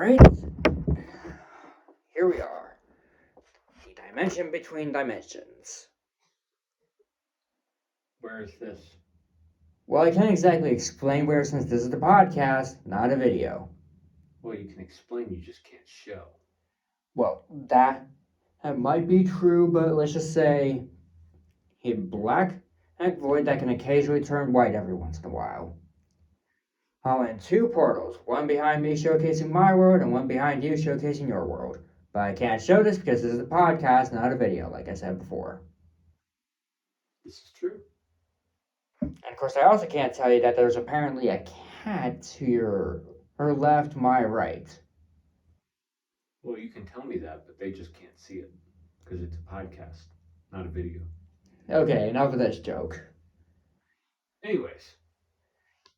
Alright, here we are. The dimension between dimensions. Where is this? Well, I can't exactly explain where since this is the podcast, not a video. Well, you can explain, you just can't show. Well, that might be true, but let's just say a black void that can occasionally turn white every once in a while. I'll in two portals, one behind me showcasing my world and one behind you showcasing your world. But I can't show this because this is a podcast, not a video, like I said before. This is true. And of course, I also can't tell you that there's apparently a cat to your left, my right. Well, you can tell me that, but they just can't see it because it's a podcast, not a video. Okay, enough of this joke. Anyways.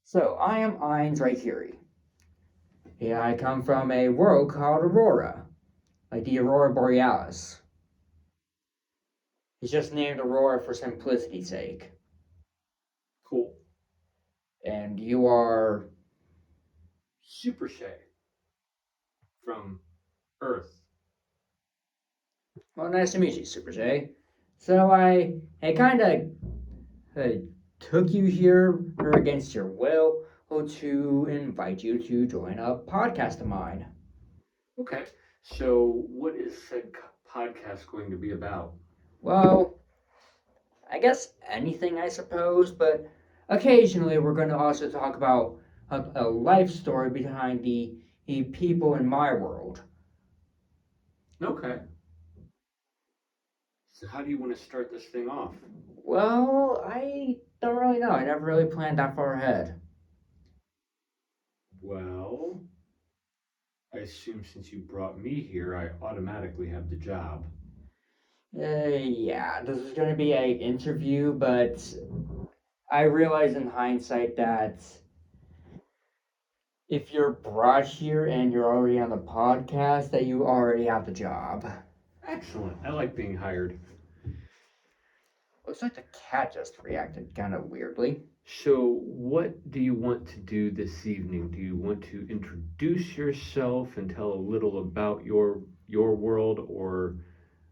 So, I am Ainz right here. Yeah, I come from a world called Aurora, like the Aurora Borealis. It's just named Aurora for simplicity's sake. Cool. And you are... Supershea. From Earth. Well, nice to meet you, Supershea. So I kind of took you here against your will to invite you to join a podcast of mine. Okay. So what is said podcast going to be about? Well, I guess anything, I suppose, but occasionally we're going to also talk about a life story behind the people in my world. Okay. So how do you want to start this thing off? Well, I don't really know. I never really planned that far ahead. Well, I assume since you brought me here, I automatically have the job. Yeah, this is going to be an interview, but I realize in hindsight that if you're brought here and you're already on the podcast, that you already have the job. Excellent. I like being hired. Looks like the cat just reacted kind of weirdly. So, what do you want to do this evening? Do you want to introduce yourself and tell a little about your world, or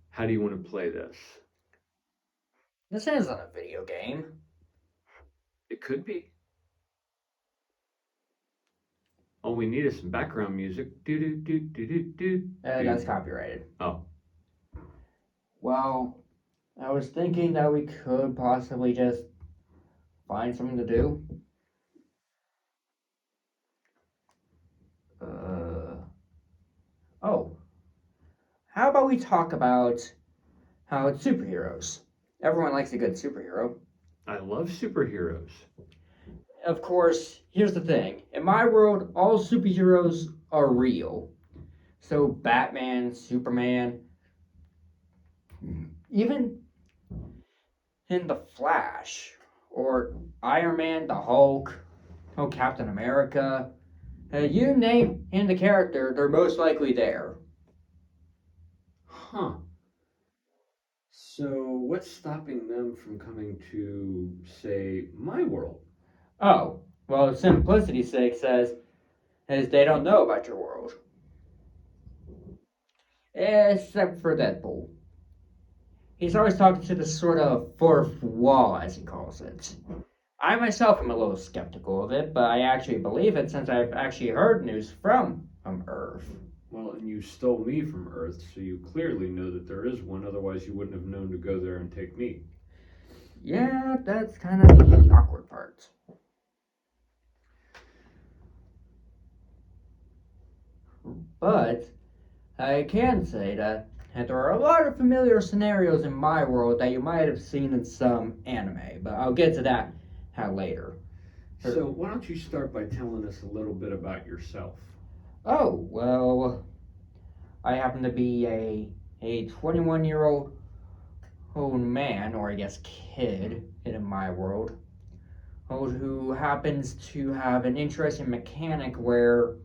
how do you want to play this? This isn't a video game. It could be. All we need is some background music. Do do do do do do. That's copyrighted. Oh. Well, I was thinking that we could possibly just find something to do. Oh. How about we talk about how it's superheroes? Everyone likes a good superhero. I love superheroes. Of course, here's the thing. In my world, all superheroes are real. So Batman, Superman, even in The Flash, or Iron Man, the Hulk, Captain America, you name in the character, they're most likely there. Huh. So, what's stopping them from coming to, say, my world? Oh, well, simplicity's sake says is they don't know about your world. Except for Deadpool. He's always talking to the sort of fourth wall, as he calls it. I myself am a little skeptical of it, but I actually believe it since I've actually heard news from Earth. Well, and you stole me from Earth, so you clearly know that there is one, otherwise you wouldn't have known to go there and take me. Yeah, that's kind of the awkward part. But I can say that there are a lot of familiar scenarios in my world that you might have seen in some anime, but I'll get to that later. So why don't you start by telling us a little bit about yourself? Oh, well, I happen to be a 21-year-old man, or I guess kid, in my world, who happens to have an interesting mechanic where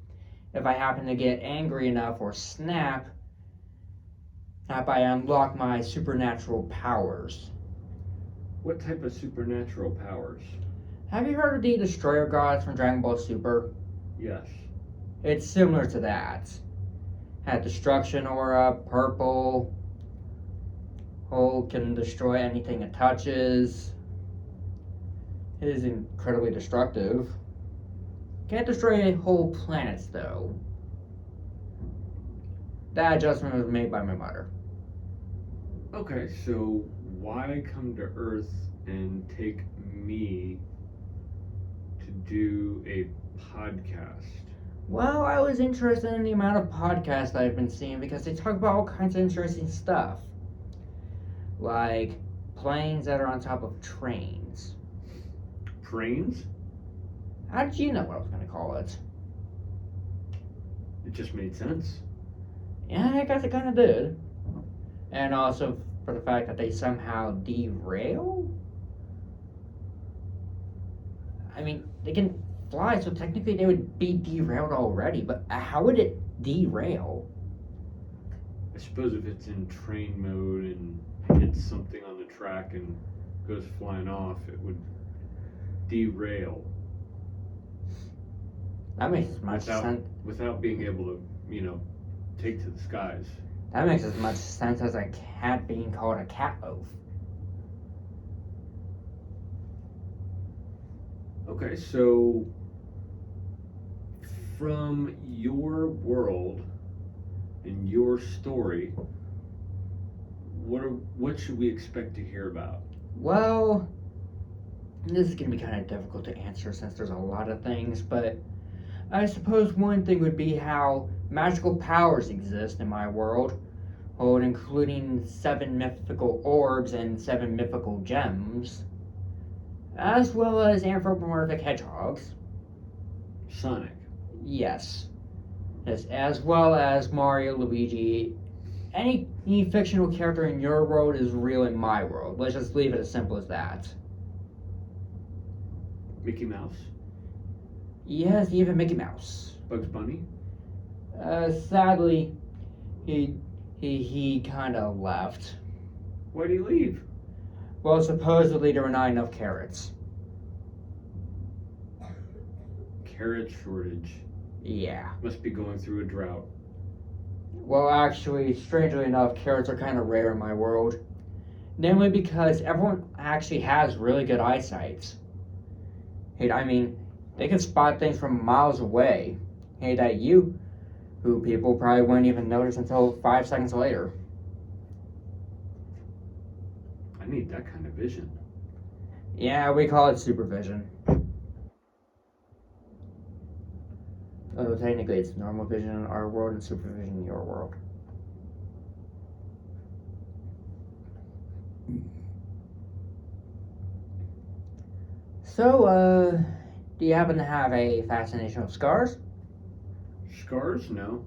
if I happen to get angry enough or snap, I unlock my supernatural powers. What type of supernatural powers? Have you heard of the Destroyer Gods from Dragon Ball Super? Yes. It's similar to that. Had destruction aura, purple. Hulk can destroy anything it touches. It is incredibly destructive. Can't destroy whole planets though. That adjustment was made by my mother. Okay, so why come to Earth and take me to do a podcast? Well, I was interested in the amount of podcasts that I've been seeing because they talk about all kinds of interesting stuff. Like planes that are on top of trains. Trains? How did you know what I was going to call it? It just made sense. Yeah, I guess it kind of did. And also for the fact that they somehow derail? I mean, they can fly, so technically they would be derailed already, but how would it derail? I suppose if it's in train mode and hits something on the track and goes flying off, it would derail. That makes as much sense. Without being able to, take to the skies. That makes as much sense as a cat being called a cat loaf. Okay, so from your world and your story, what should we expect to hear about? Well, this is going to be kind of difficult to answer since there's a lot of things, but I suppose one thing would be how magical powers exist in my world, including 7 mythical orbs and 7 mythical gems, as well as anthropomorphic hedgehogs. Sonic. Yes. Yes, as well as Mario, Luigi. Any fictional character in your world is real in my world. Let's just leave it as simple as that. Mickey Mouse. Yes, even Mickey Mouse. Bugs Bunny. Sadly, he kind of left. Why'd he leave? Well, supposedly there were not enough carrots. Carrot shortage. Yeah. Must be going through a drought. Well, actually, strangely enough, carrots are kind of rare in my world. Namely because everyone actually has really good eyesight. I mean, they can spot things from miles away. That who people probably wouldn't even notice until 5 seconds later. I need that kind of vision. Yeah, we call it supervision. Although technically it's normal vision in our world and supervision in your world. So, do you happen to have a fascination with scars? Scars? No.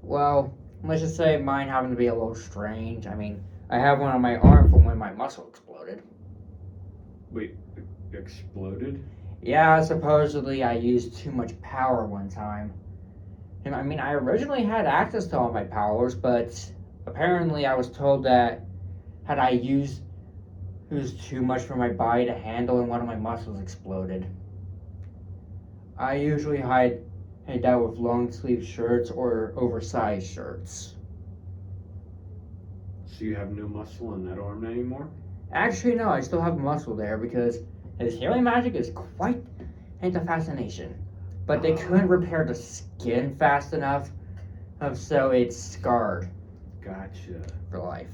Well, let's just say mine happen to be a little strange. I mean, I have one on my arm from when my muscle exploded. Wait, exploded? Yeah, supposedly I used too much power one time. And I mean, I originally had access to all my powers, but apparently I was told that had I used too much for my body to handle and one of my muscles exploded. I usually hide that with long sleeve shirts or oversized shirts. So you have no muscle in that arm anymore? Actually, no, I still have muscle there because his healing magic is quite a fascination. But they couldn't repair the skin fast enough, so it's scarred Gotcha. for life.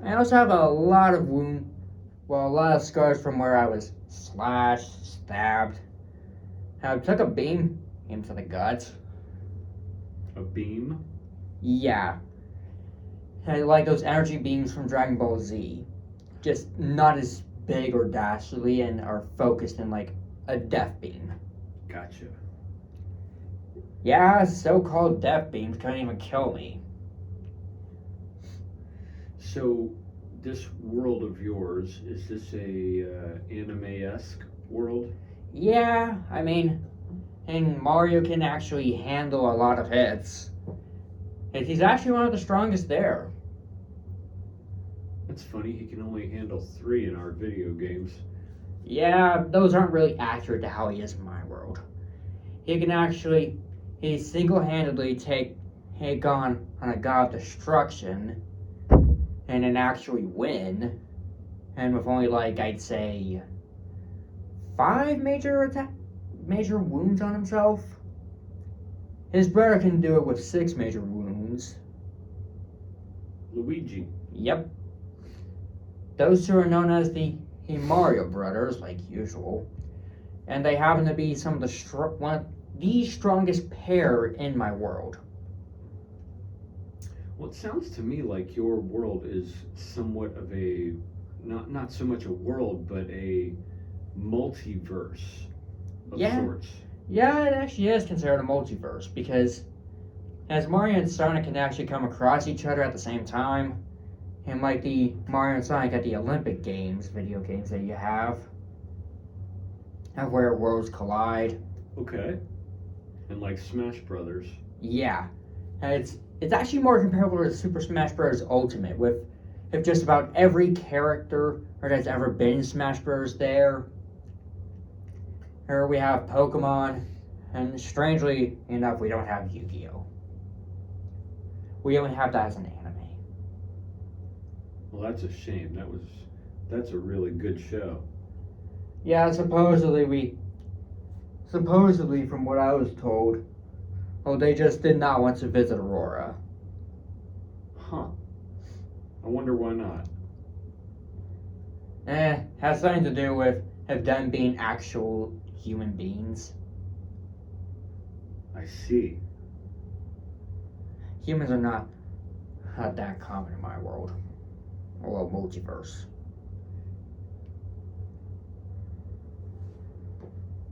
I also have a lot of scars from where I was slashed, stabbed. I took a beam into the gut. A beam? Yeah. Like those energy beams from Dragon Ball Z. Just not as big or dastardly and are focused in like a death beam. Gotcha. Yeah, so-called death beams couldn't even kill me. So, this world of yours, is this a anime-esque world? Yeah, I mean, and Mario can actually handle a lot of hits. He's actually one of the strongest there. That's funny, he can only handle 3 in our video games. Yeah, those aren't really accurate to how he is in my world. he can actually, he single-handedly take on a god of destruction and then actually win, and with only like I'd say 5 major wounds on himself. His brother can do it with 6 major wounds. Luigi. Yep. Those two are known as the Mario brothers, like usual, and they happen to be some of one of the strongest pair in my world. Well, it sounds to me like your world is somewhat of a not so much a world, but a multiverse of sorts. Yeah, it actually is considered a multiverse because as Mario and Sonic can actually come across each other at the same time, and like the Mario and Sonic at the Olympic Games, video games that you have where worlds collide. Okay. And like Smash Brothers. Yeah, it's actually more comparable to Super Smash Bros. Ultimate, with if just about every character that's ever been in Smash Bros. There. Here we have Pokemon, and strangely enough, we don't have Yu-Gi-Oh. We only have that as an anime. Well, that's a shame. That's a really good show. Yeah, supposedly from what I was told, they just did not want to visit Aurora. Huh. I wonder why not. Has something to do with them being actual human beings. I see. Humans are not that common in my world. Or multiverse.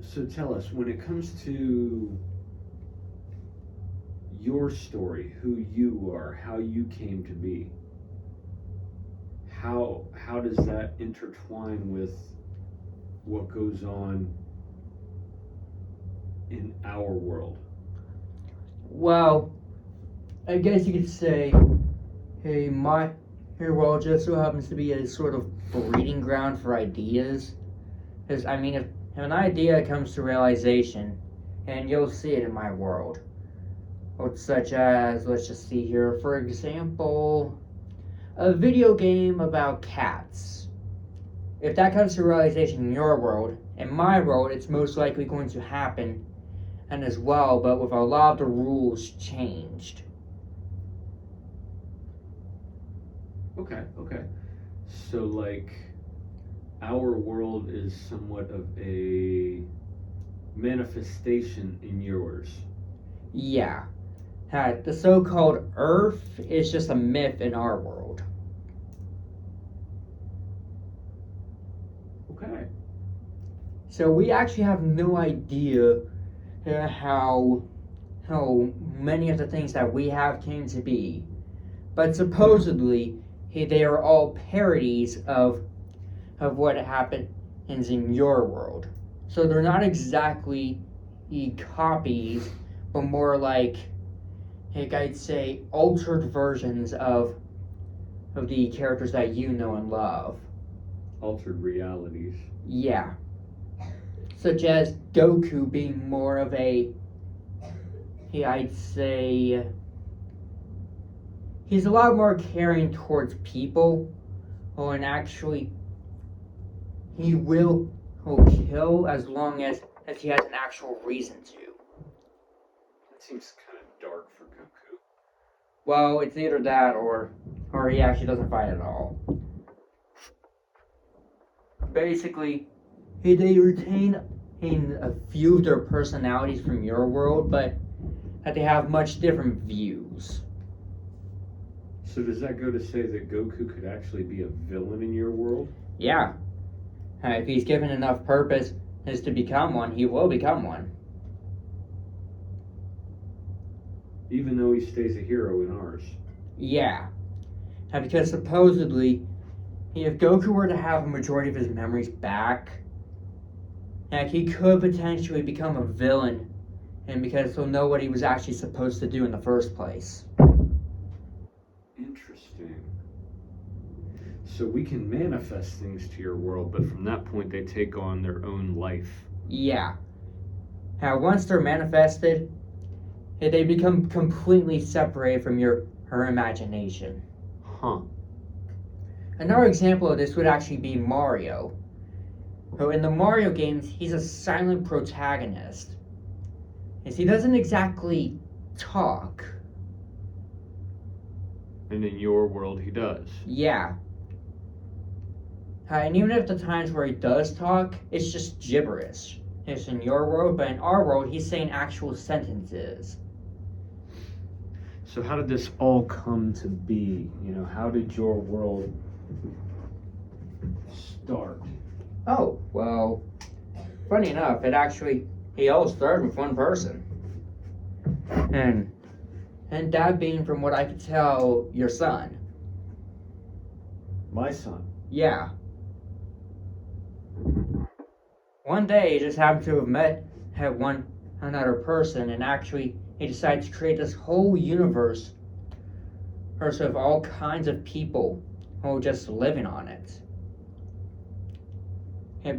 So tell us, when it comes to your story, who you are, how you came to be, how does that intertwine with what goes on in our world? Well, I guess you could say, my world just so happens to be a sort of breeding ground for ideas. Because, I mean, if an idea comes to realization, and you'll see it in my world, such as, let's just see here, for example, a video game about cats. If that comes to realization in your world, in my world, it's most likely going to happen, and as well, but with a lot of the rules changed. Okay. So, like, our world is somewhat of a manifestation in yours. Yeah. The so-called Earth is just a myth in our world. Okay. So we actually have no idea how many of the things that we have came to be. But supposedly, they are all parodies of what happens in your world. So they're not exactly copies, but more like I'd say altered versions of the characters that you know and love. Altered realities. Yeah. Such as Goku being more of a, I'd say, he's a lot more caring towards people, and actually, he will kill as long as he has an actual reason to. That seems kind of dark for Goku. Well, it's either that or he actually doesn't fight at all. Basically, they retain in a few of their personalities from your world, but that they have much different views. So does that go to say that Goku could actually be a villain in your world? Yeah. If he's given enough purpose as to become one, he will become one. Even though he stays a hero in ours. Yeah. Because supposedly, if Goku were to have a majority of his memories back, he could potentially become a villain, and because he'll know what he was actually supposed to do in the first place. Interesting. So we can manifest things to your world, but from that point they take on their own life. Yeah. how once they're manifested, they become completely separated from her imagination. Huh. Another example of this would actually be Mario. So in the Mario games, he's a silent protagonist. As he doesn't exactly talk. And in your world, he does. Yeah. And even at the times where he does talk, it's just gibberish. It's in your world, but in our world, he's saying actual sentences. So how did this all come to be? How did your world start? Oh, well, funny enough, he all started with one person. And that being, from what I could tell, your son. My son. Yeah. One day, he just happened to have another person, and actually, he decided to create this whole universe of all kinds of people who were just living on it.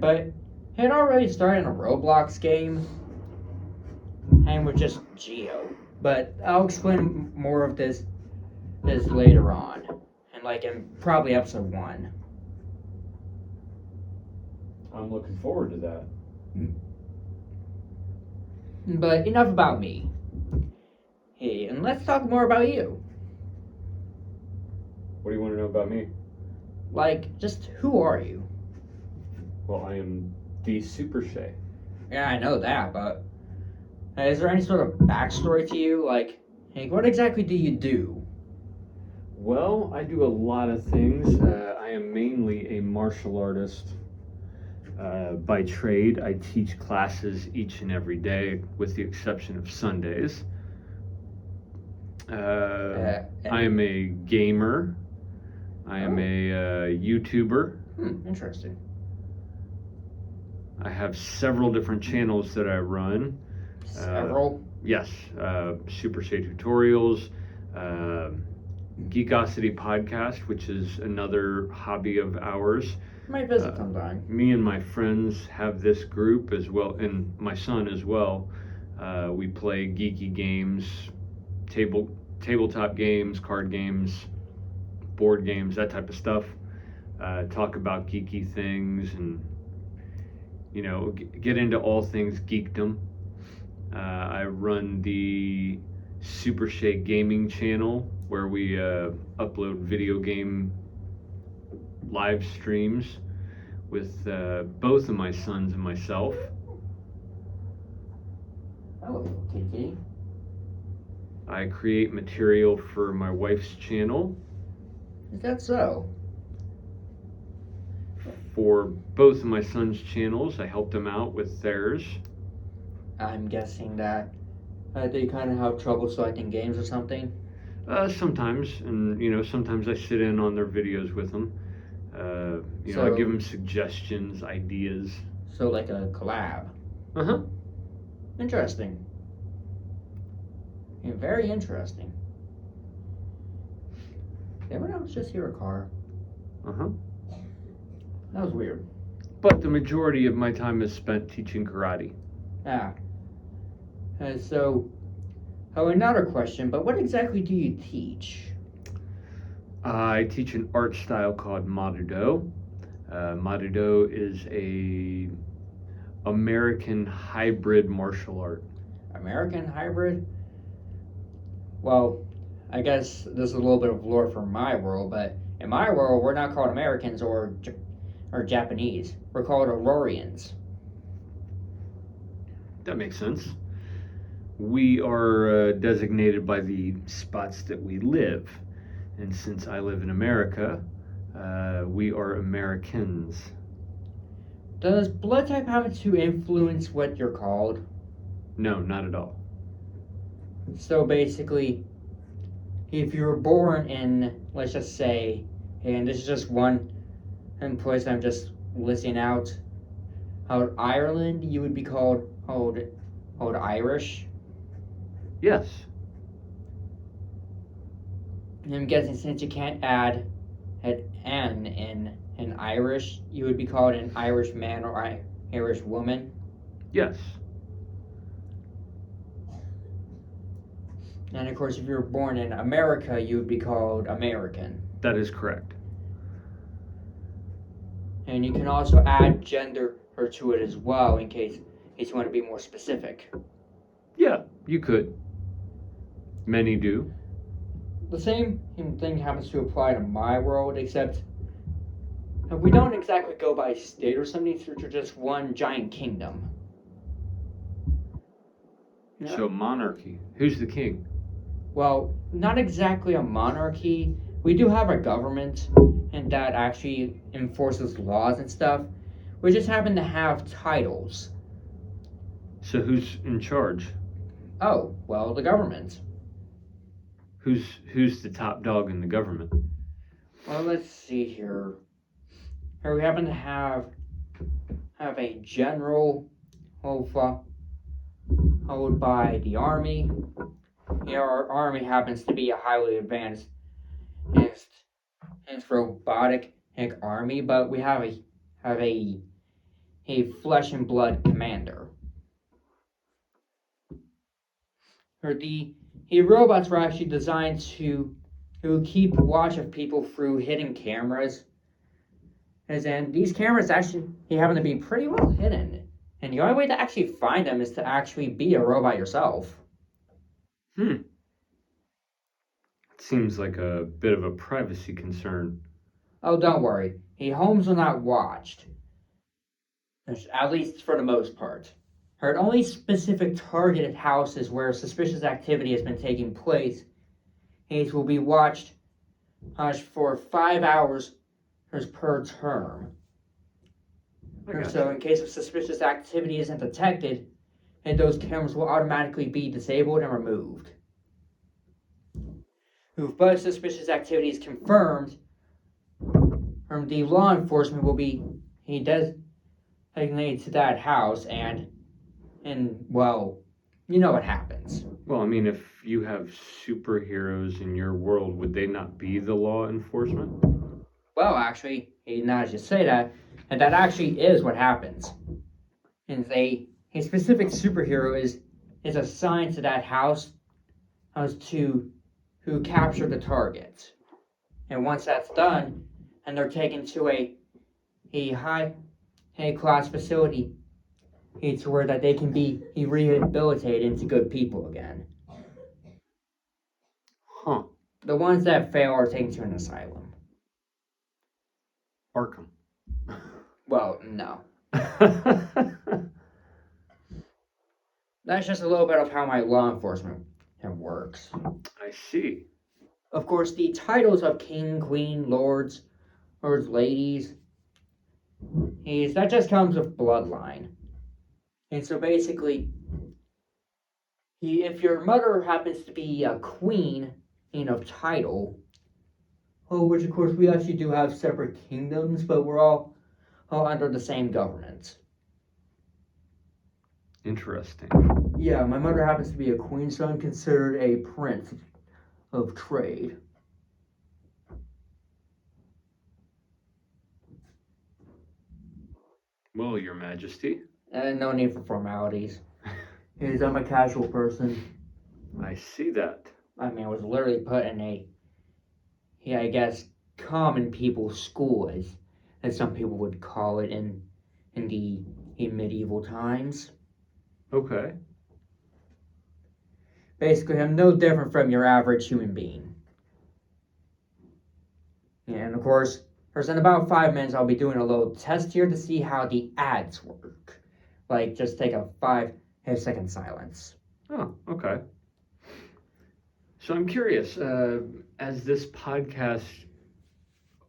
But he had already started in a Roblox game, and with just Geo. But I'll explain more of this later on, and in probably episode 1. I'm looking forward to that. But enough about me. Hey, and let's talk more about you. What do you want to know about me? Just who are you? Well, I am the Supershea. Yeah, I know that, but is there any sort of backstory to you? What exactly do you do? Well, I do a lot of things. I am mainly a martial artist. By trade, I teach classes each and every day, with the exception of Sundays. I am a gamer. I am a YouTuber. Interesting. I have several different channels that I run. Several? Yes. Supershea Tutorials, Geekosity Podcast, which is another hobby of ours. Might visit sometime. Me and my friends have this group as well, and my son as well. We play geeky games, tabletop games, card games, board games, that type of stuff. Talk about geeky things and get into all things geekdom. I run the Supershea Gaming channel, where we upload video game live streams with both of my sons and myself. Hello, Kiki. I create material for my wife's channel. Is that so? For both of my sons' channels, I help them out with theirs. I'm guessing that they kind of have trouble selecting games or something. Sometimes, and sometimes I sit in on their videos with them. I give them suggestions, ideas. So like a collab. Interesting. Yeah, very interesting. Everyone else just hear a car? That was weird. But the majority of my time is spent teaching karate. Another question, but what exactly do you teach? I teach an art style called Marudo. Marudo is a American hybrid martial art. American hybrid? Well, I guess this is a little bit of lore from my world, but in my world, we're not called Americans or Japanese. We're called Aurorians. That makes sense. We are designated by the spots that we live. And since I live in America, we are Americans. Does blood type have to influence what you're called? No, not at all. So basically, if you were born in, let's just say, and this is just one place I'm just listing out, Ireland, you would be called Irish. Yes. And I'm guessing since you can't add an N in Irish, you would be called an Irish man or Irish woman. Yes. And of course, if you were born in America, you would be called American. That is correct. And you can also add gender to it as well in case you want to be more specific. Yeah, you could. Many do. The same thing happens to apply to my world, except we don't exactly go by state or something, through just one giant kingdom. Yeah. So monarchy. Who's the king? Well, not exactly a monarchy. We do have a government, and that actually enforces laws and stuff. We just happen to have titles. So who's in charge? Oh, well, the government. Who's the top dog in the government? Well, let's see here. Here we happen to have a general held by the army. Our army happens to be a highly advanced and robotic army, but we have a flesh and blood commander. The robots were actually designed to keep watch of people through hidden cameras. And these cameras actually happen to be pretty well hidden. And the only way to actually find them is to actually be a robot yourself. Seems like a bit of a privacy concern. Oh, don't worry. Homes are not watched. At least for the most part. Only specific targeted houses where suspicious activity has been taking place will be watched for 5 hours per term. So in case of suspicious activity isn't detected, those cameras will automatically be disabled and removed. If both suspicious activity is confirmed, the law enforcement will be designated to that house, and well, you know what happens. Well, I mean, if you have superheroes in your world, would they not be the law enforcement? Well, actually, now that you say that, and that actually is what happens. And a specific superhero is assigned to that house to capture the target. And once that's done, and they're taken to a high class facility, it's where that they can be rehabilitated into good people again. Huh. The ones that fail are taken to an asylum. Arkham. Well, no. That's just a little bit of how my law enforcement works. I see. Of course, the titles of king, queen, lords, or ladies, that just comes with bloodline. And so basically, if your mother happens to be a queen of title, which of course we actually do have separate kingdoms, but we're all under the same government. Interesting. Yeah, my mother happens to be a queen, so I'm considered a prince of trade. Well, Your Majesty. No need for formalities. I'm a casual person. I see that. I mean, I was literally put in I guess, common people's school, as some people would call it in the medieval times. Okay. Basically, I'm no different from your average human being. And of course, in about 5 minutes, I'll be doing a little test here to see how the ads work. Like, just take a 5-second silence. Oh, okay. So I'm curious, as this podcast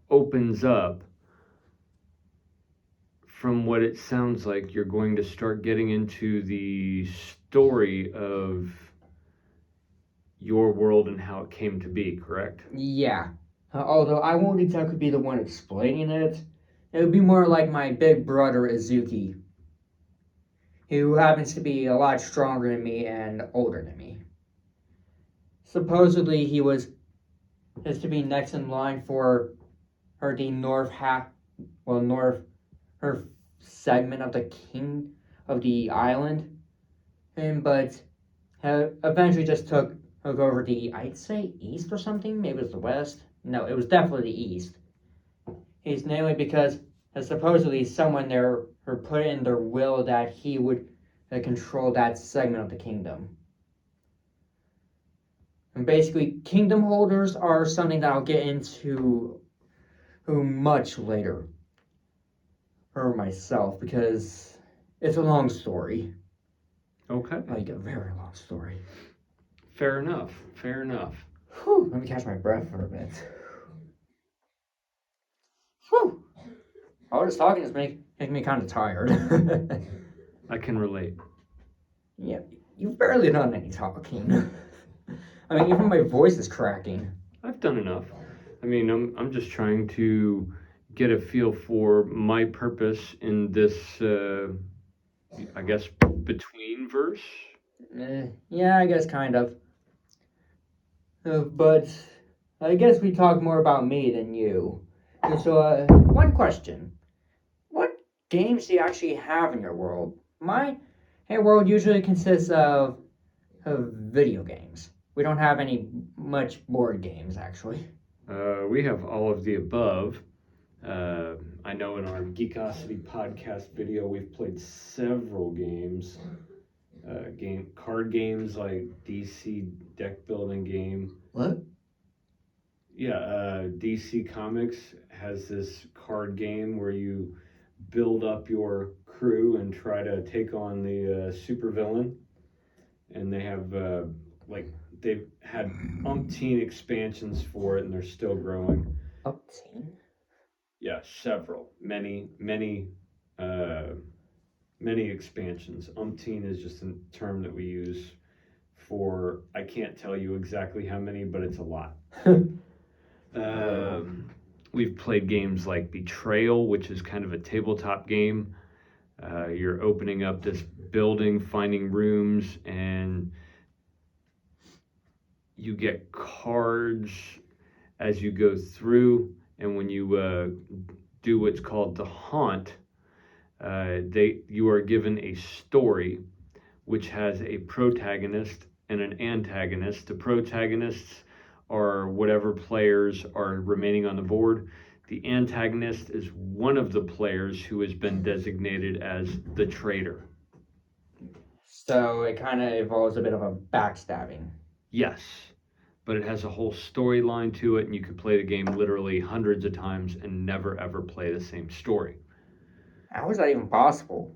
opens up, from what it sounds like, you're going to start getting into the story of your world and how it came to be, correct? Yeah. Although I won't exactly be the one explaining it. It would be more like my big brother Izuki, who happens to be a lot stronger than me and older than me. Supposedly he was to be next in line for the north segment of the island, but eventually just took he'll go over the, I'd say, east or something. Maybe it was the west. No, it was definitely the east. He's namely because supposedly someone there or put in their will that he would control that segment of the kingdom. And basically, kingdom holders are something that I'll get into much later for myself because it's a long story. Okay. Like a very long story. Fair enough. Fair enough. Whew, let me catch my breath for a bit. Whew. All this talking is making me kind of tired. I can relate. Yeah, you've barely done any talking. I mean, even my voice is cracking. I've done enough. I mean, I'm just trying to get a feel for my purpose in this, I guess, between verse. Yeah, I guess kind of. But I guess we talk more about me than you. So, one question. What games do you actually have in your world? My world usually consists of video games. We don't have any much board games, actually. We have all of the above. I know in our Geekosity podcast video, we've played several games. Card games like DC deck building game. What? Yeah, DC Comics has this card game where you build up your crew and try to take on the supervillain. And they have they've had umpteen expansions for it, and they're still growing. Umpteen? Yeah, several, many expansions. Umpteen is just a term that we use for, I can't tell you exactly how many, but it's a lot. We've played games like Betrayal, which is kind of a tabletop game. You're opening up this building, finding rooms, and you get cards as you go through. And when you do what's called the haunt, you are given a story which has a protagonist and an antagonist. The protagonists are whatever players are remaining on the board. The antagonist is one of the players who has been designated as the traitor. So it kind of involves a bit of a backstabbing. Yes, but it has a whole storyline to it, and you can play the game literally hundreds of times and never ever play the same story. How is that even possible?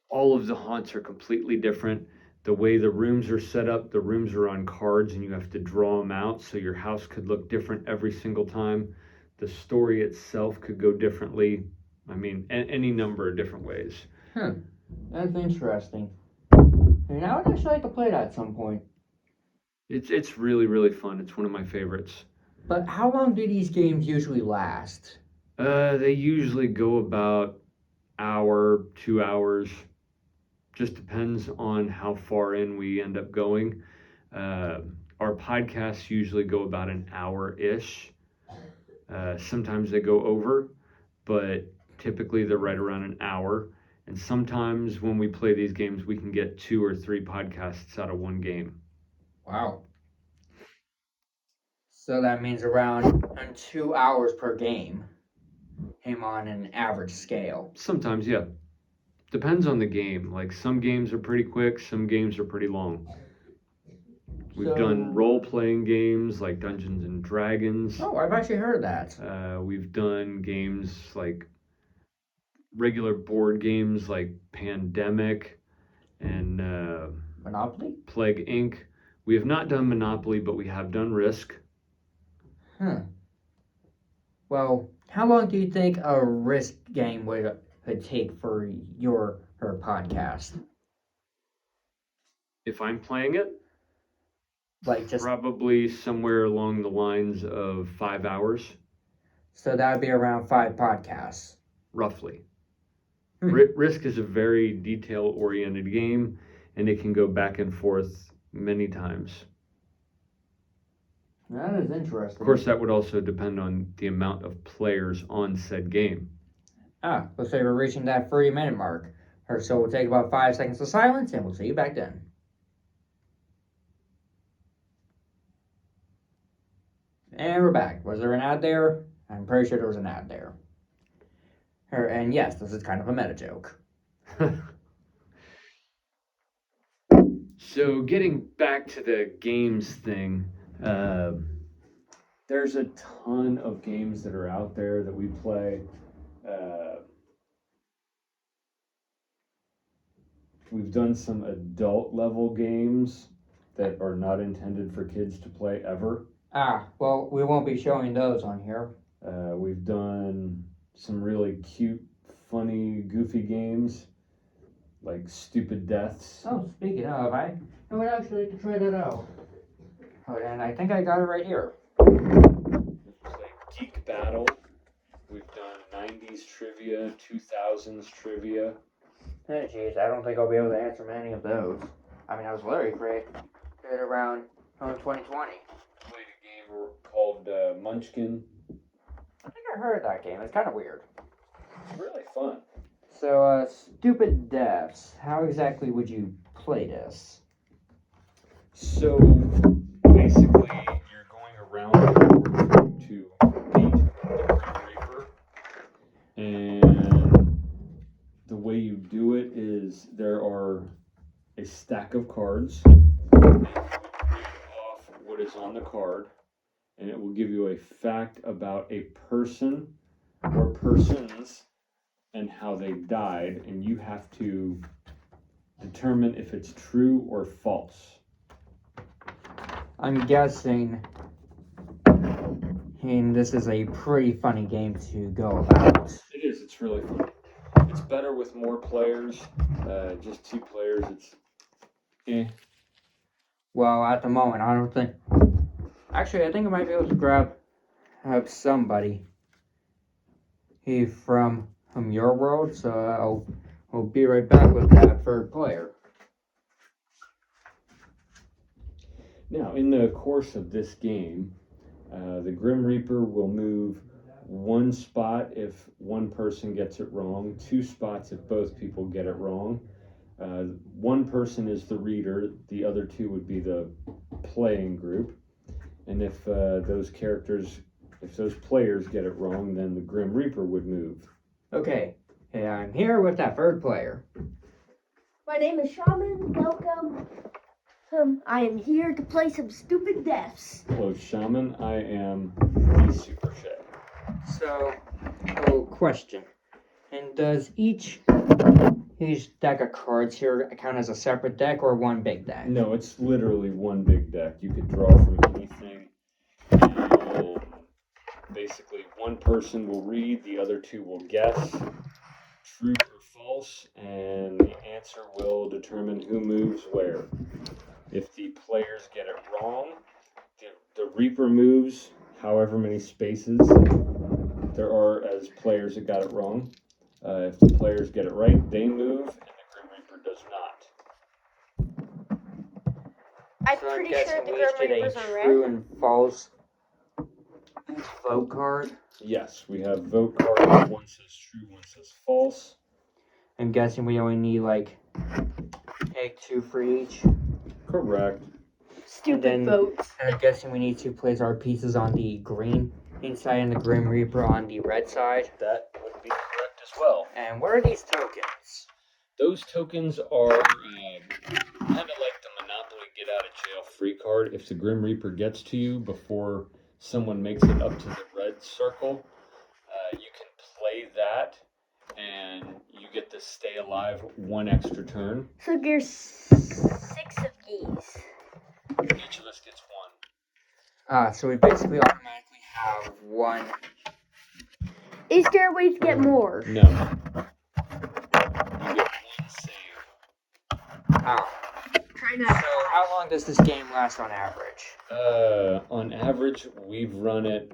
All of the haunts are completely different. The way the rooms are set up, the rooms are on cards and you have to draw them out, so your house could look different every single time. The story itself could go differently. I mean, any number of different ways. That's interesting. And I would actually like to play that at some point. It's really, really fun. It's one of my favorites. But how long do these games usually last? They usually go about hour, 2 hours. Just depends on how far in we end up going. Our podcasts usually go about an hour-ish. Sometimes they go over, but typically they're right around an hour. And sometimes when we play these games, we can get 2 or 3 podcasts out of one game. Wow. So that means around 2 hours per game. Came on an average scale. Sometimes, yeah. Depends on the game. Like some games are pretty quick, some games are pretty long. We've done role-playing games like Dungeons and Dragons. Oh, I've actually heard that. We've done games like regular board games like Pandemic and Monopoly? Plague Inc. We have not done Monopoly, but we have done Risk. Well, how long do you think a Risk game would take for her podcast? If I'm playing it, like just probably somewhere along the lines of 5 hours. So that would be around 5 podcasts. Roughly. Risk is a very detail-oriented game, and it can go back and forth many times. That is interesting. Of course, that would also depend on the amount of players on said game. Let's say we're reaching that 30-minute mark. So we'll take about 5 seconds of silence, and we'll see you back then. And we're back. Was there an ad there? I'm pretty sure there was an ad there. And yes, this is kind of a meta joke. So getting back to the games thing, there's a ton of games that are out there that we play. We've done some adult level games that are not intended for kids to play ever. Well, we won't be showing those on here. We've done some really cute, funny, goofy games like Stupid Deaths. Oh, speaking of, I would actually like to try that out. Oh, and I think I got it right here. We've played Geek Battle. We've done 90s trivia, 2000s trivia. Hey, jeez, I don't think I'll be able to answer many of those. I mean, I was literally created around 2020. Played a game called Munchkin. I think I heard of that game. It's kind of weird. It's really fun. So, Stupid Deaths. How exactly would you play this? So, basically, you're going around the board to beat the Grim Reaper. And the way you do it is there are a stack of cards. And you would read off what is on the card. And it will give you a fact about a person or persons and how they died, and you have to determine if it's true or false. I'm guessing, and this is a pretty funny game to go about. It is, it's really fun. It's better with more players. Just 2 players, it's Well, at the moment, I don't think... Actually, I think I might be able to have somebody from your world, so I'll be right back with that third player. Now, in the course of this game, the Grim Reaper will move 1 spot if one person gets it wrong, 2 spots if both people get it wrong. 1 person is the reader, the other 2 would be the playing group. And if those players get it wrong, then the Grim Reaper would move. Okay, I'm here with that third player. My name is Shaman. Welcome. I am here to play some Stupid Deaths. Hello, Shaman. I am the Supershea. So, question. And does each deck of cards here count as a separate deck or one big deck? No, it's literally one big deck. You could draw from anything. And basically, one person will read, the other 2 will guess true or false, and the answer will determine who moves where. If the players get it wrong, the Reaper moves however many spaces there are as players that got it wrong. If the players get it right, they move, and the Grim Reaper does not. I'm So pretty sure the we each Grim get Reapers a are true red. and false vote card. Yes, we have vote cards. One says true, one says false. I'm guessing we only need take 2 for each. Correct. Stupid votes. And I'm guessing we need to place our pieces on the green inside and the Grim Reaper on the red side. That would be correct as well. And what are these tokens? Those tokens are kind of like the Monopoly get out of jail free card. If the Grim Reaper gets to you before someone makes it up to the red circle, you can play that and you get to stay alive 1 extra turn. So there's 6 of these. Each of us gets 1. So we basically automatically have 1. Is there a way to get more? No. You get 1 save. Try not. So how long does this game last on average? On average, we've run it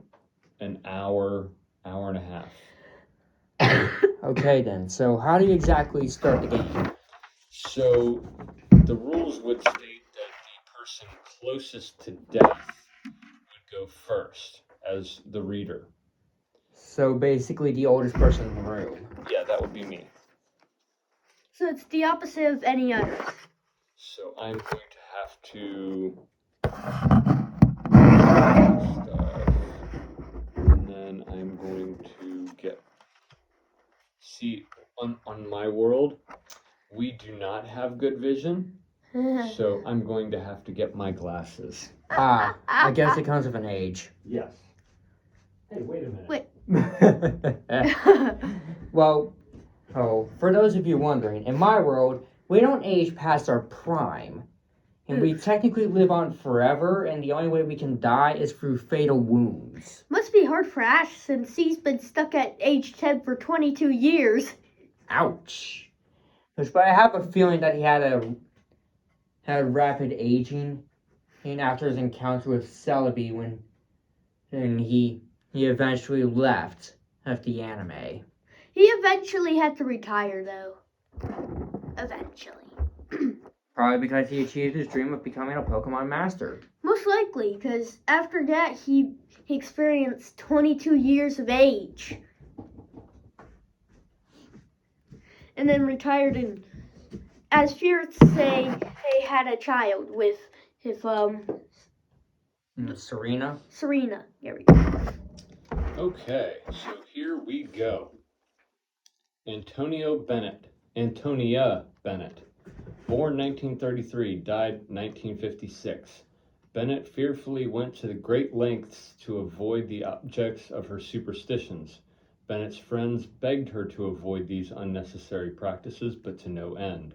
an hour and a half. Okay then, so how do you exactly start the game? So the rules would state that the person closest to death would go first as the reader. So basically the oldest person in the room. Yeah, that would be me. So it's the opposite of any others. So I'm going to have to then I'm going to see on my world, we do not have good vision, so I'm going to have to get my glasses. I guess it comes with an age. Yes. Hey, wait a minute. Wait. Well, for those of you wondering, in my world, we don't age past our prime. And we technically live on forever, and the only way we can die is through fatal wounds. Must be hard for Ash since he's been stuck at age 10 for 22 years. Ouch. But I have a feeling that he had rapid aging, and after his encounter with Celebi, when he eventually left the anime. He eventually had to retire, though. Eventually. Probably because he achieved his dream of becoming a Pokemon master. Most likely, because after that, he experienced 22 years of age. And then retired, and as spirits say, he had a child with his, Serena? Serena. There we go. Okay, so here we go. Antonia Bennett. Born 1933, died 1956. Bennett fearfully went to the great lengths to avoid the objects of her superstitions. Bennett's friends begged her to avoid these unnecessary practices, but to no end.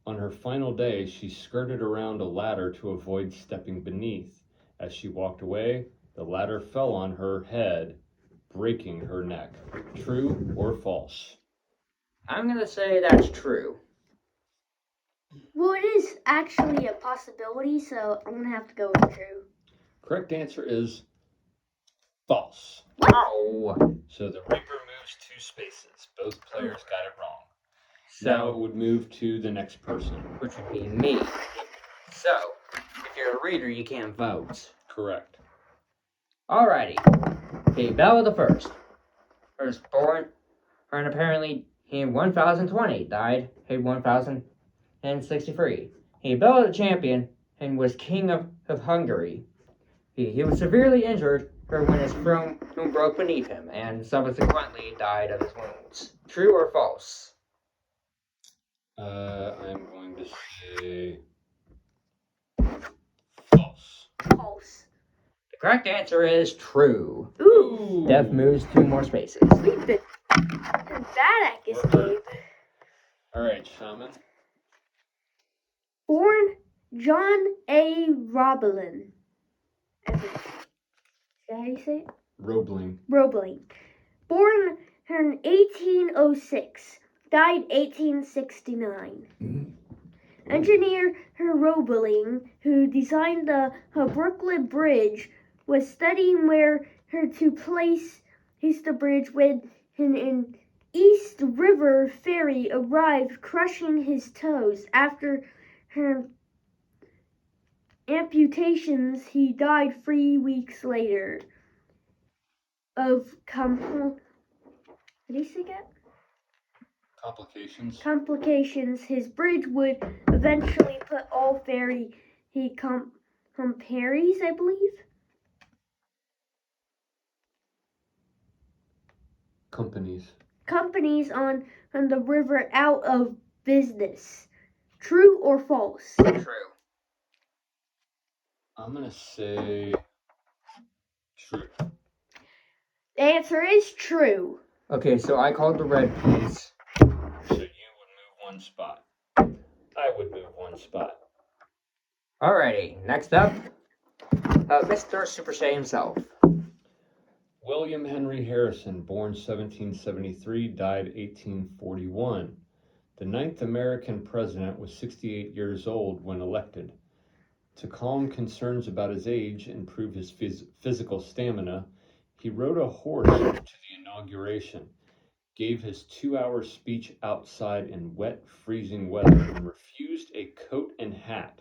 On her final day, she skirted around a ladder to avoid stepping beneath. As she walked away, the ladder fell on her head, breaking her neck. True or false? I'm gonna say that's true. Well, it is actually a possibility, so I'm going to have to go with true. Correct answer is false. Wow. So the Reaper moves 2 spaces. Both players got it wrong. So, Now it would move to the next person. which would be me. So, if you're a reader, you can't vote. Correct. Alrighty. Okay, Bella the First. Was born, and apparently in 1020, died in 1063. He Bella the Champion and was king of Hungary. He was severely injured when his throne broke beneath him, and subsequently died of his wounds. True or false? I'm going to say false. False. The correct answer is true. Ooh. Death moves 2 more spaces. We've been bad at this game. Alright, Shaman. Born John A. Roebling. Is that how you say it? Roebling. Roebling. Born in 1806. Died 1869. Engineer Roebling, who designed the Brooklyn Bridge, was studying where to place the bridge when an East River ferry arrived, crushing his toes. After her amputations, he died 3 weeks later of what did he say that? Complications. His bridge would eventually put all ferry ferries, I believe. Companies on the river out of business. True or false? True. I'm going to say true. The answer is true. Okay, so I called the red piece. So you would move 1 spot. I would move 1 spot. Alrighty, next up, Mr. Supershea himself. William Henry Harrison, born 1773, died 1841. The 9th American president was 68 years old when elected. To calm concerns about his age and prove his physical stamina, he rode a horse to the inauguration, gave his 2-hour speech outside in wet, freezing weather, and refused a coat and hat.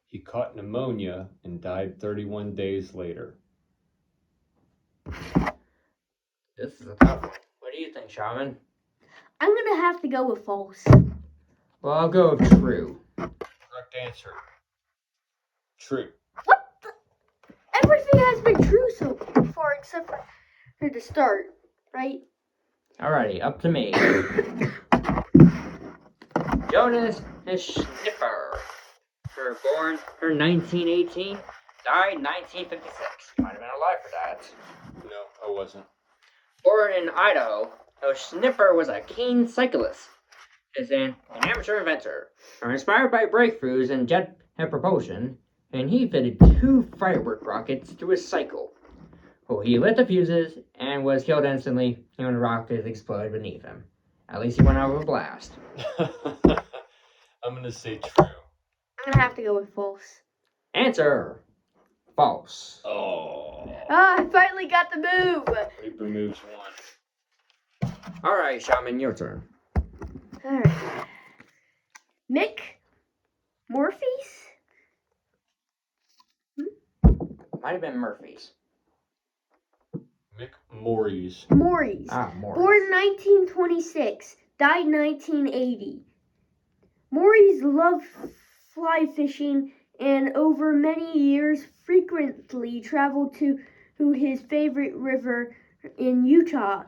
He caught pneumonia and died 31 days later. This is a tough one. What do you think, Shaman? I'm going to have to go with false. Well, I'll go with true. Correct answer. True. What the? Everything has been true so far except for her to start, right? Alrighty, up to me. Jonas Schnipper. Her born 1918, died 1956. You might have been alive for that. No, I wasn't. Born in Idaho, Schnipper was a keen cyclist. Is an amateur inventor. Inspired by breakthroughs in jet propulsion, and he fitted 2 firework rockets to his cycle. He lit the fuses and was killed instantly when the rockets exploded beneath him. At least he went out with a blast. I'm going to say true. I'm gonna have to go with false. Answer. False. Oh. I finally got the move. Reaper moves 1. Alright, Shaman, your turn. Alright. Mick Morpheus? Might have been Murphy's. Mick Morris. Morris. Morris. Born 1926, died 1980. Morris loved fly fishing and over many years frequently traveled to his favorite river in Utah.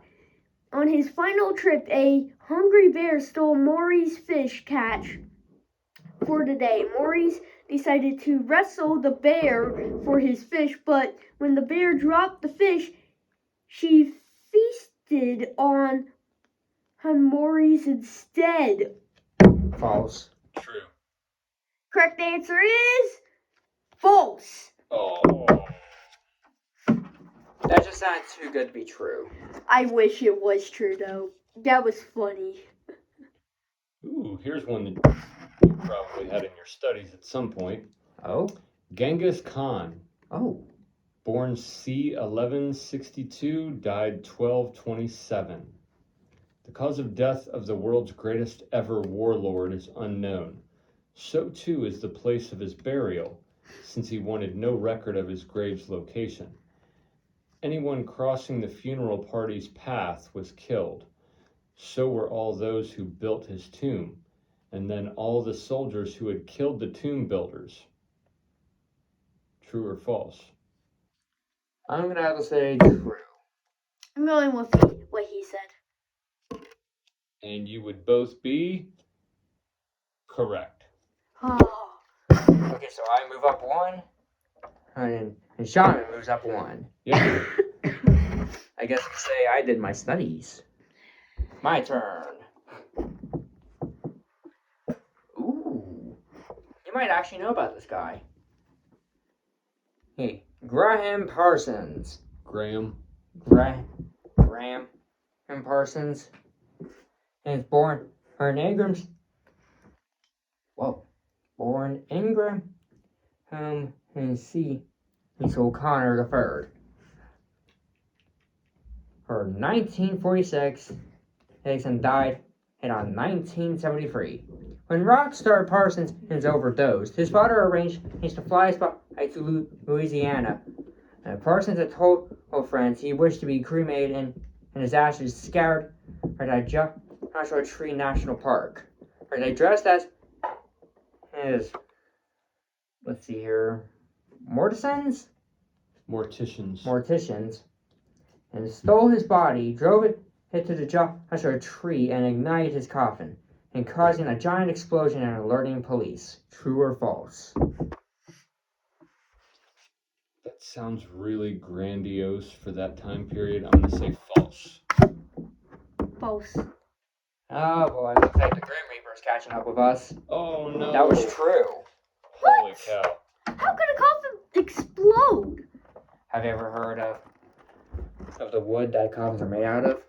On his final trip, a hungry bear stole Morris' fish catch for the day. Morris decided to wrestle the bear for his fish, but when the bear dropped the fish, she feasted on Morris instead. False. True. Correct answer is false. Oh. That just sounded too good to be true. I wish it was true, though. That was funny. Ooh, here's one that you probably had in your studies at some point. Oh? Genghis Khan. Oh. Born c. 1162, died 1227. The cause of death of the world's greatest ever warlord is unknown. So too is the place of his burial, since he wanted no record of his grave's location. Anyone crossing the funeral party's path was killed. So were all those who built his tomb, and then all the soldiers who had killed the tomb builders. True or false? I'm gonna have to say true. I'm going with what he said. And you would both be correct. Oh. Okay, so I move up 1, and Shaman moves up 1. Yep. I guess to say I did my studies. My turn. Ooh. You might actually know about this guy. Hey, Graham Parsons. Graham. Graham Parsons. And is born Ingram. And see, he's O'Connor III. Her 1946, and died in 1973. When Rockstar Parsons is overdosed, his father arranged to fly to Louisiana. Parsons had told friends he wished to be cremated and his ashes scattered at Joshua Tree National Park. They dressed as his, let's see here, morticians, and stole his body, drove it to the Joshua Tree, and ignited his coffin, and causing a giant explosion and alerting police. True or false? That sounds really grandiose for that time period. I'm going to say false. False. Oh boy, looks like the Grim Reaper's catching up with us. Oh no. That was true. Holy cow. How could a coffin explode? Have you ever heard of the wood that coffins are made out of?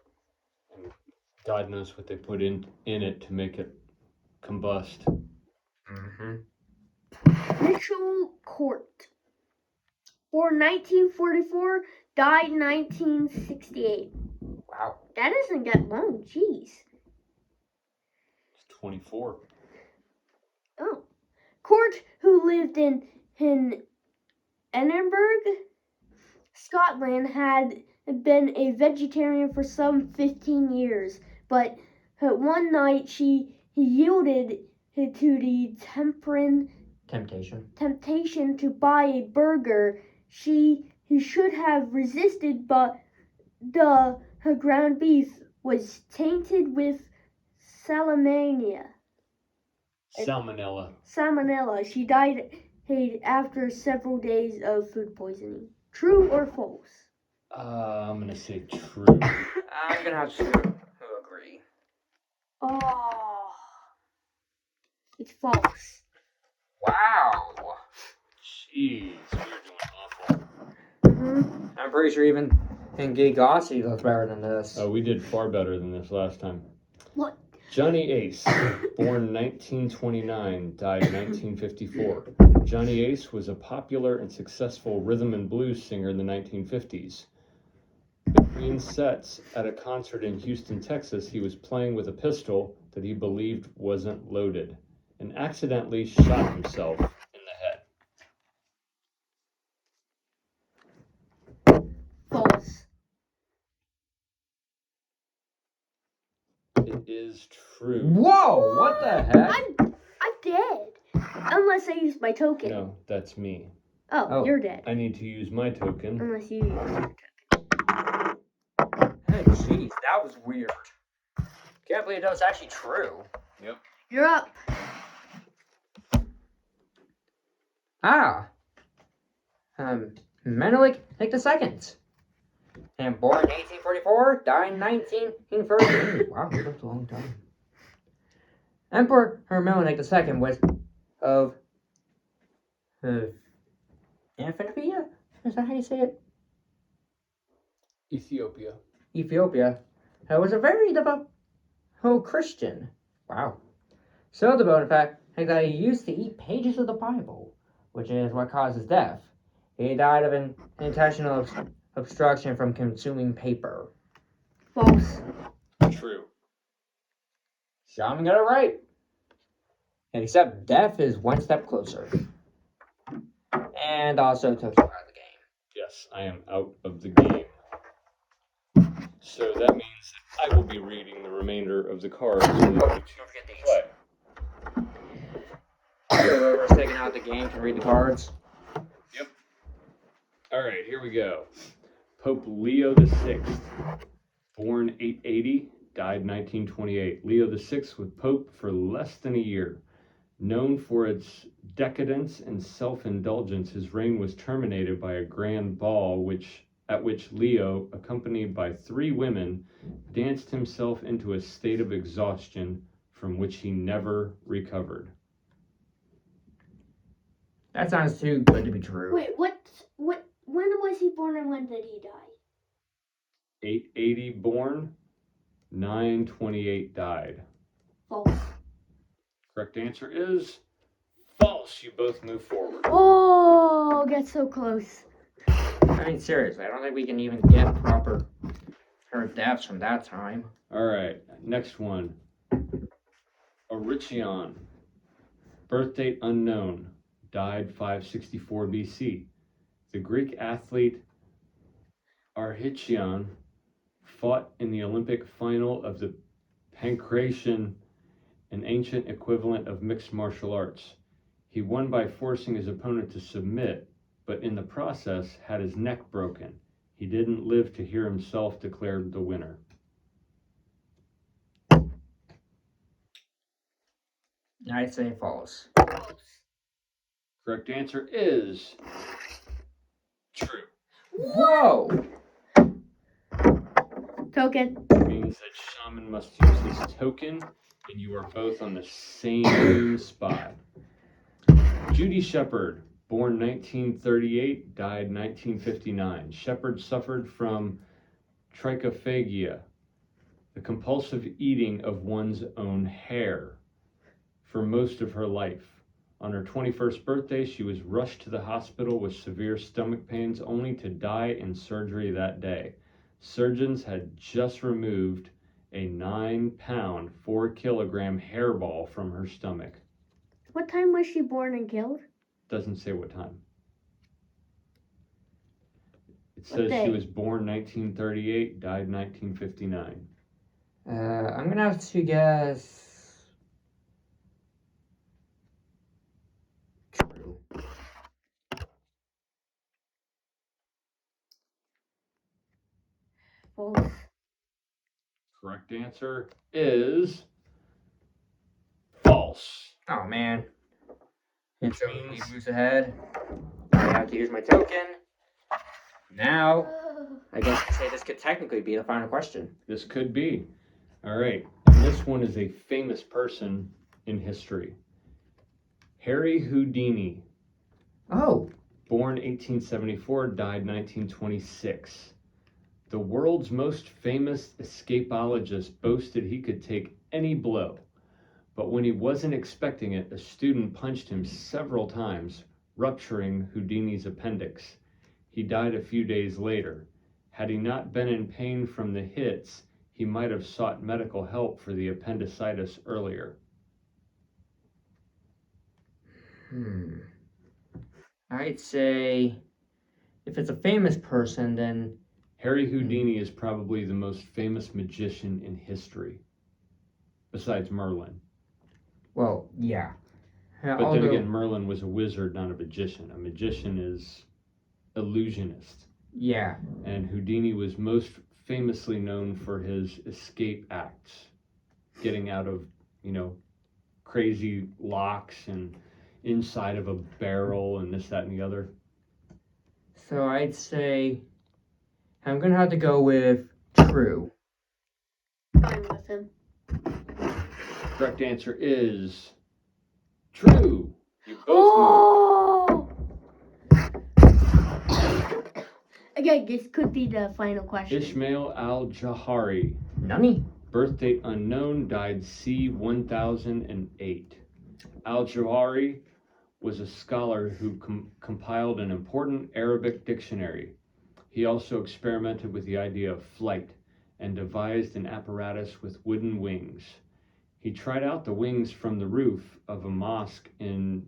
God knows what they put in it to make it combust. Mm-hmm. Mitchell Court. Born 1944, died 1968. Wow. That doesn't get long, jeez. It's 24. Oh. Court, who lived in Edinburgh, Scotland, had been a vegetarian for some 15 years, but one night he yielded to the temptation to buy a burger. He should have resisted, but her ground beef was tainted with salmonella. Salmonella. She died after several days of food poisoning. True or false? I'm gonna say true. I'm gonna have to agree. Oh, it's false. Wow. Jeez, we're doing awful. I'm pretty sure even in Geek Aussie does better than this. Oh, we did far better than this last time. What? Johnny Ace, born 1929, died 1954. Johnny Ace was a popular and successful rhythm and blues singer in the 1950s. Between sets at a concert in Houston, Texas, he was playing with a pistol that he believed wasn't loaded and accidentally shot himself in the head. False. It is true. Whoa! What the heck? I'm dead. Unless I use my token. No, that's me. Oh, you're dead. I need to use my token. Unless you use your token. Hey, jeez, that was weird. Can't believe that was actually true. Yep. You're up. Menelik II. And born in 1844, died in 1930. Wow, that was a long time. Emperor Menelik II was of Ethiopia? Is that how you say it? Ethiopia. Ethiopia. Was a very devout Christian. Wow. So devout, in fact, that he used to eat pages of the Bible, which is what causes death. He died of an intentional obstruction from consuming paper. False. True. Shaman got it right. And except death is one step closer. And also took you out of the game. Yes, I am out of the game. So that means that I will be reading the remainder of the cards. Don't forget these. Play. Whoever's taking out the game can read the cards. Yep. All right, here we go. Pope Leo VI, born 880, died 1928. Leo VI was pope for less than a year. Known for its decadence and self-indulgence, his reign was terminated by a grand ball at which Leo, accompanied by 3 women, danced himself into a state of exhaustion from which he never recovered. That sounds too good to be true. Wait, when was he born and when did he die? 880 born, 928 died. False. Correct answer is false. You both move forward. Oh, get so close. I mean, seriously, I don't think we can even get proper deaths from that time. All right, next one. Oricyon, birth date unknown, died 564 BC. The Greek athlete Oricyon fought in the Olympic final of the pankration, an ancient equivalent of mixed martial arts. He won by forcing his opponent to submit, but in the process had his neck broken. He didn't live to hear himself declared the winner. I'd say false. Correct answer is true. Whoa! Token. It means that Shaman must use his token, and you are both on the same spot. Judy Shepard, born 1938, died 1959. Shepard suffered from trichophagia, the compulsive eating of one's own hair, for most of her life. On her 21st birthday, she was rushed to the hospital with severe stomach pains, only to die in surgery that day. Surgeons had just removed a 9-pound, 4-kilogram hairball from her stomach. What time was she born and killed? Doesn't say what time. It says she was born 1938, died 1959. I'm gonna have to guess true. False. Correct answer is false. Oh man. And Which so means- he moves ahead. I have to use my token. Now, I guess I say this could technically be the final question. This could be. All right. And this one is a famous person in history. Harry Houdini. Oh, Born 1874, died 1926. The world's most famous escapologist boasted he could take any blow. But when he wasn't expecting it, a student punched him several times, rupturing Houdini's appendix. He died a few days later. Had he not been in pain from the hits, he might have sought medical help for the appendicitis earlier. I'd say if it's a famous person, then Harry Houdini is probably the most famous magician in history, besides Merlin. well, yeah. But then again, Merlin was a wizard, not a magician. A magician is illusionist. yeah. And Houdini was most famously known for his escape acts, getting out of, crazy locks and inside of a barrel and this, that, and the other. So I'd say I'm gonna have to go with true. I'm with him. Correct answer is true. You both Oh! Again, this could be the final question. Ismail al-Jahari, Nani? birth date unknown, died c. 1008. Al-Jahari was a scholar who compiled an important Arabic dictionary. He also experimented with the idea of flight and devised an apparatus with wooden wings. He tried out the wings from the roof of a mosque in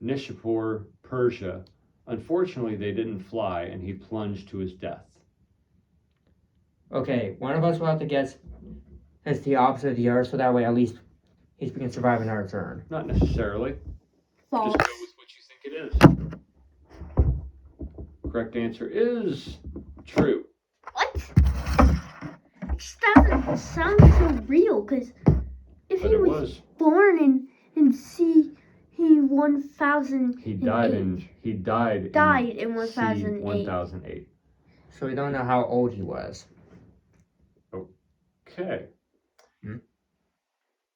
Nishapur, Persia. Unfortunately, they didn't fly, and he plunged to his death. Okay, one of us will have to guess it's the opposite of the other, so that way at least we can survive another turn. Not necessarily. False. Just go with what you think it is. Correct answer is true. What? It sounds so real, because if But he it was was. born in CE 1000, He died in in C. 1008. 1008. So we don't know how old he was. Okay. Hmm?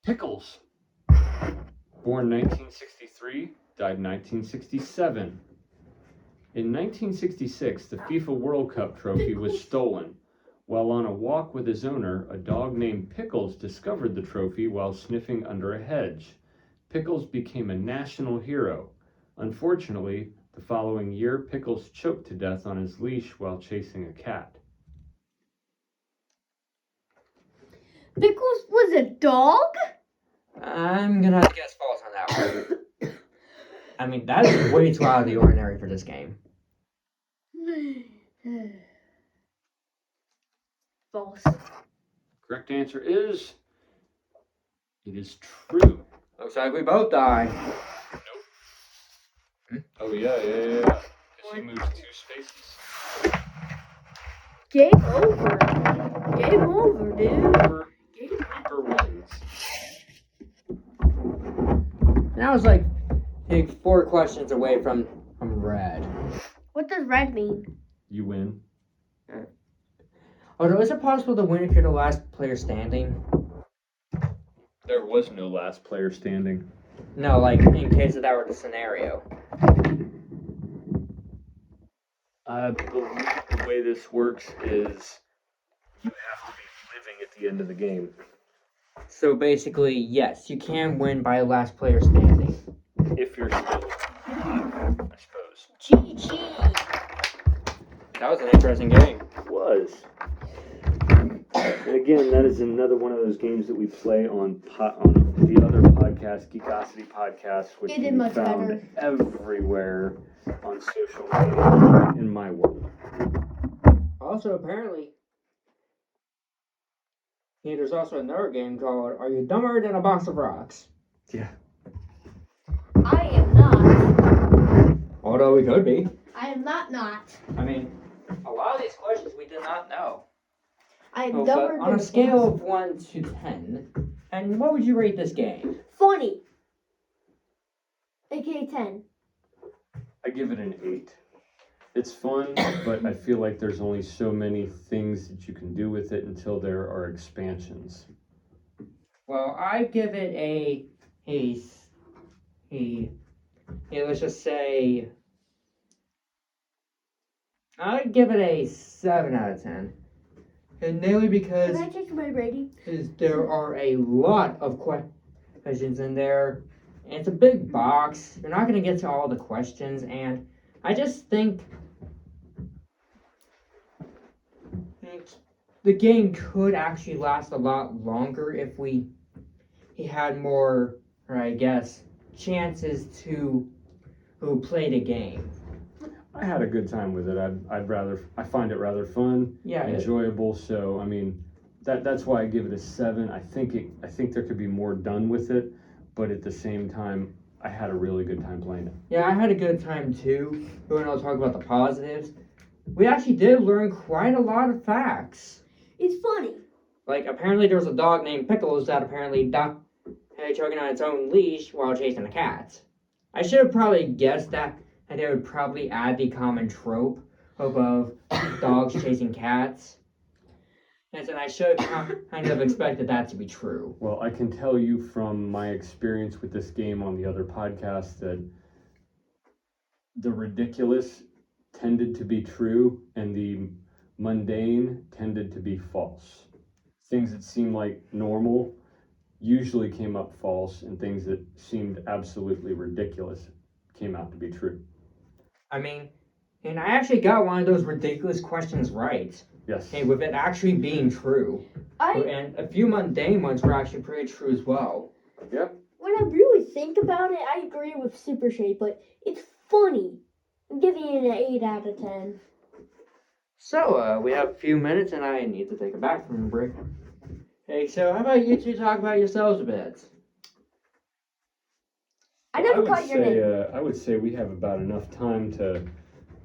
Pickles. Born 1963, died 1967. In 1966, the FIFA World Cup trophy was stolen. While on a walk with his owner, a dog named Pickles discovered the trophy while sniffing under a hedge. Pickles became a national hero. Unfortunately, the following year, Pickles choked to death on his leash while chasing a cat. Pickles was a dog? I'm gonna have to guess false on that one. I mean, that is way too out of the ordinary for this game. False. Correct answer is... It is true. Looks like we both die. Oh, yeah. Because he moves 2 spaces. Game over. Game over, dude. Reaper wins. And I was like, I think 4 questions away from red. What does red mean? You win. Although, is it possible to win if you're the last player standing? There was no last player standing. No, like, in case of that were the scenario. I believe the way this works is you have to be living at the end of the game. So basically, yes, you can win by last player standing. If you're still alive, I suppose. GG. That was an interesting game. It was. And again, that is another one of those games that we play on the other podcast, Geekosity Podcast, which It can did be much found better. everywhere on social media in my world. Also, apparently, there's also another game called Are You Dumber Than a Box of Rocks? Yeah. I am not. Although we could be. I am not. I mean, a lot of these questions we did not know. I've But never on a scale of 1 to 10, and what would you rate this game? Funny. AKA 10. I give it an 8. It's fun, but I feel like there's only so many things that you can do with it until there are expansions. Well, I give it a let's just say, I'd give it a 7 out of 10. And mainly because Can I check my rating? there are a lot of questions in there. And it's a big box. You're not going to get to all the questions. And I just think the game could actually last a lot longer if he had more, or I guess, chances to play the game. I had a good time with it. I find it rather fun, Yeah, enjoyable. So I mean, that's why I give it a 7. I think there could be more done with it, but at the same time, I had a really good time playing it. Yeah, I had a good time too. When I'll talk about the positives, we actually did learn quite a lot of facts. It's funny. Like apparently there was a dog named Pickles that apparently died choking on its own leash while chasing a cat. I should have probably guessed that they would probably add the common trope of dogs chasing cats. And so I should kind of expected that to be true. Well, I can tell you from my experience with this game on the other podcast that the ridiculous tended to be true and the mundane tended to be false. Things that seemed like normal usually came up false, and things that seemed absolutely ridiculous came out to be true. I mean, and I actually got one of those ridiculous questions right. Yes. Hey, with it actually being true. And a few mundane ones were actually pretty true as well. Yep. When I really think about it, I agree with Supershea, but it's funny. I'm giving it an 8 out of 10. So, we have a few minutes and I need to take a bathroom break. Hey, so how about you two talk about yourselves a bit? I never caught your name. I would say we have about enough time to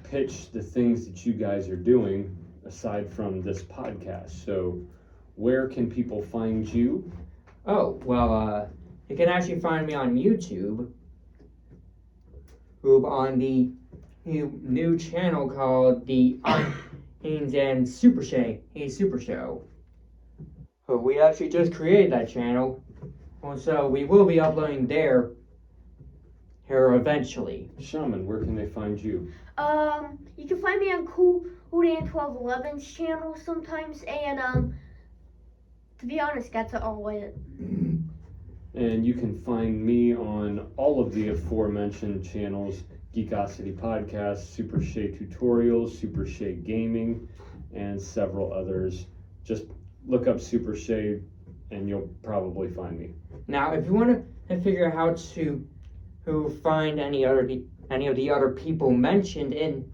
pitch the things that you guys are doing aside from this podcast. So, where can people find you? Oh, well, you can actually find me on YouTube. On the new channel called the Ainz and Supershea, a Super Show. We actually just created that channel, so we will be uploading there here eventually. Shaman, where can they find you? You can find me on Cool Dan 1211's channel sometimes, and to be honest, that's all it. And you can find me on all of the aforementioned channels: Geekosity Podcast, Supershea Tutorials, Supershea Gaming, and several others. Just look up Supershea and you'll probably find me. Now, if you want to figure out how to find any of the other people mentioned in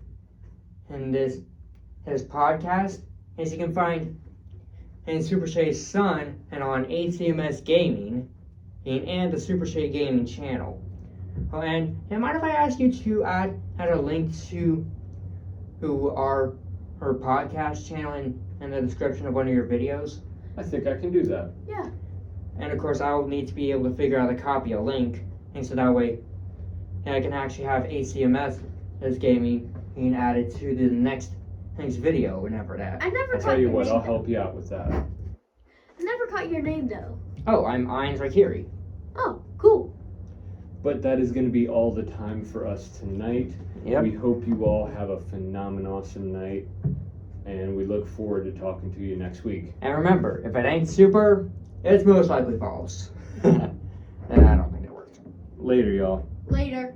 this podcast, as you can find in Supershea's son and on ACMS Gaming and the Supershea Gaming channel. Oh, and mind if I ask you to add a link to her podcast channel in the description of one of your videos? I think I can do that. Yeah. And of course, I will need to be able to figure out how to copy a link, and so that way I can actually have ACMS as gaming being added to the next video whenever that. I'll tell you what, I'll help you out with that. I never caught your name though. Oh, I'm Ainz Rakiri. Oh, cool. But that is going to be all the time for us tonight. Yep. We hope you all have a phenomenal night, and we look forward to talking to you next week. And remember, if it ain't super, it's most likely false. And I don't think it works. Later, y'all. Later.